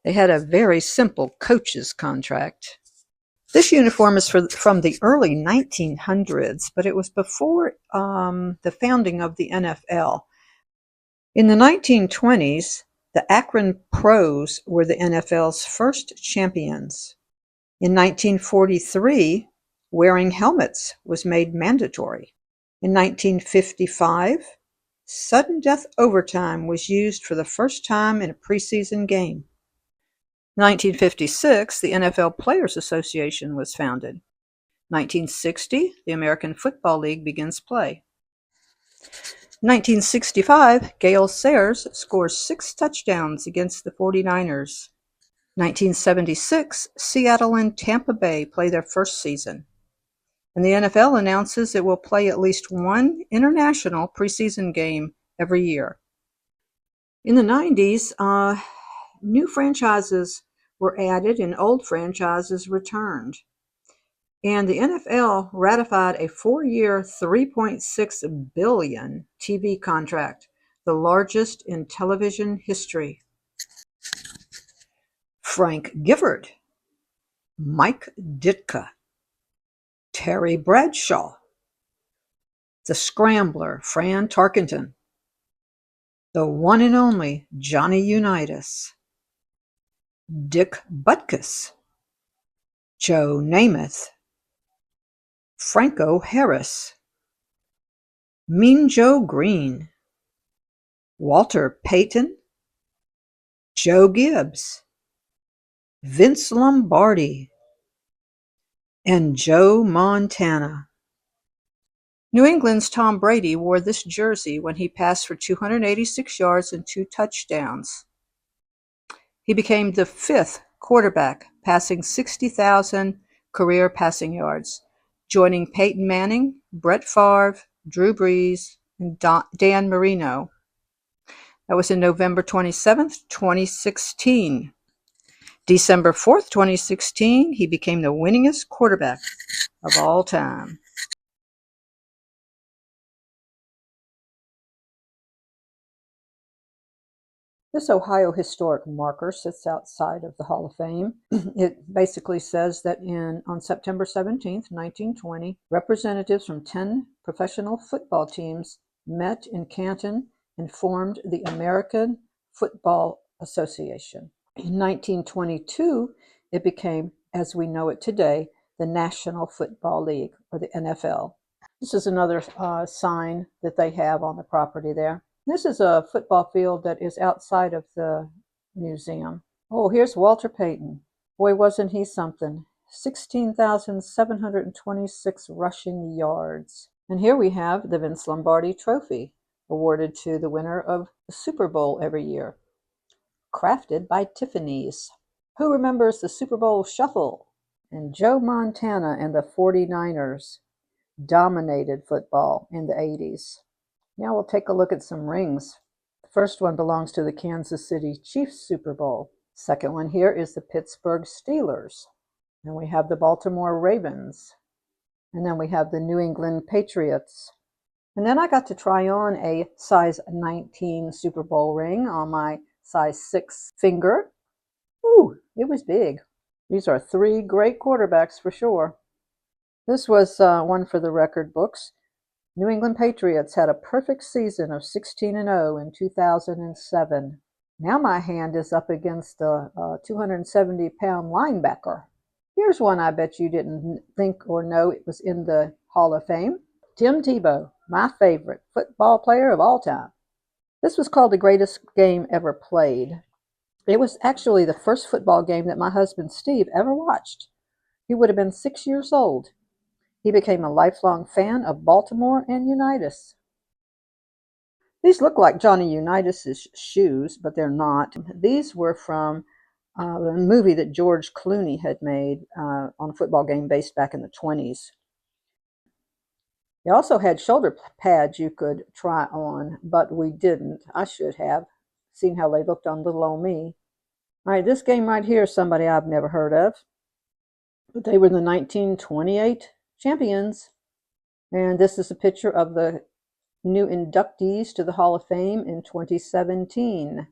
They had a very simple coach's contract. This uniform is from the early 1900s, but it was before the founding of the NFL. In the 1920s, the Akron Pros were the NFL's first champions. In 1943, wearing helmets was made mandatory. In 1955, sudden death overtime was used for the first time in a preseason game. In 1956, the NFL Players Association was founded. 1960, the American Football League begins play. 1965, Gale Sayers scores 6 touchdowns against the 49ers. 1976, Seattle and Tampa Bay play their first season. And the NFL announces it will play at least one international preseason game every year. In the 90s, new franchises were added and old franchises returned. And the NFL ratified a 4-year, $3.6 billion TV contract, the largest in television history. Frank Gifford, Mike Ditka, Terry Bradshaw, the Scrambler, Fran Tarkenton, the one and only Johnny Unitas, Dick Butkus, Joe Namath, Franco Harris, Mean Joe Green, Walter Payton, Joe Gibbs, Vince Lombardi, and Joe Montana. New England's Tom Brady wore this jersey when he passed for 286 yards and 2 touchdowns. He became the 5th quarterback passing 60,000 career passing yards, joining Peyton Manning, Brett Favre, Drew Brees, and Dan Marino. That was in November 27th, 2016. December 4th, 2016, he became the winningest quarterback of all time. This Ohio historic marker sits outside of the Hall of Fame. It basically says that on September 17th, 1920, representatives from 10 professional football teams met in Canton and formed the American Football Association. In 1922, it became, as we know it today, the National Football League, or the NFL. This is another sign that they have on the property there. This is a football field that is outside of the museum. Oh, here's Walter Payton. Boy, wasn't he something. 16,726 rushing yards. And here we have the Vince Lombardi Trophy, awarded to the winner of the Super Bowl every year. Crafted by Tiffany's. Who remembers the Super Bowl Shuffle? And Joe Montana and the 49ers dominated football in the 80s. Now we'll take a look at some rings. The first one belongs to the Kansas City Chiefs Super Bowl. Second one here is the Pittsburgh Steelers. And we have the Baltimore Ravens. And then we have the New England Patriots. And then I got to try on a size 19 Super Bowl ring on my size 6 finger. Ooh, it was big. These are 3 great quarterbacks for sure. This was one for the record books. New England Patriots had a perfect season of 16-0 in 2007. Now my hand is up against a 270-pound linebacker. Here's one I bet you didn't think or know it was in the Hall of Fame. Tim Tebow, my favorite football player of all time. This was called the greatest game ever played. It was actually the first football game that my husband Steve ever watched. He would have been 6 years old. He became a lifelong fan of Baltimore and Unitas. These look like Johnny Unitas' shoes, but they're not. These were from a movie that George Clooney had made on a football game based back in the 20s. They also had shoulder pads you could try on, but we didn't. I should have seen how they looked on little old me. All right, this game right here is somebody I've never heard of. But they were the 1928 champions. And this is a picture of the new inductees to the Hall of Fame in 2017.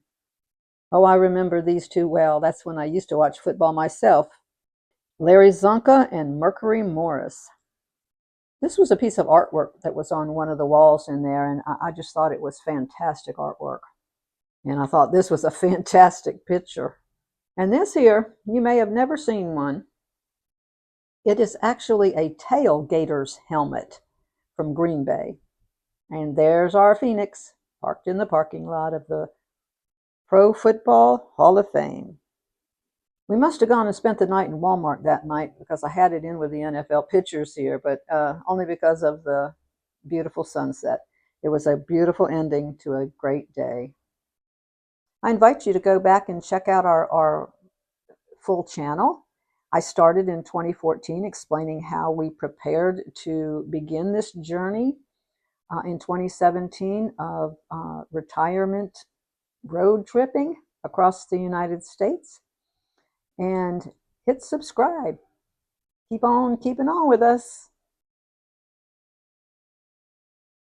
Oh, I remember these two well. That's when I used to watch football myself. Larry Zonka and Mercury Morris. This was a piece of artwork that was on one of the walls in there, and I just thought it was fantastic artwork. And I thought this was a fantastic picture. And this here, you may have never seen one. It is actually a tailgater's helmet from Green Bay. And there's our Phoenix, parked in the parking lot of the Pro Football Hall of Fame. We must have gone and spent the night in Walmart that night because I had it in with the NFL pictures here, but only because of the beautiful sunset. It was a beautiful ending to a great day. I invite you to go back and check out our full channel. I started in 2014 explaining how we prepared to begin this journey in 2017 of retirement road tripping across the United States. And hit subscribe. Keep on keeping on with us.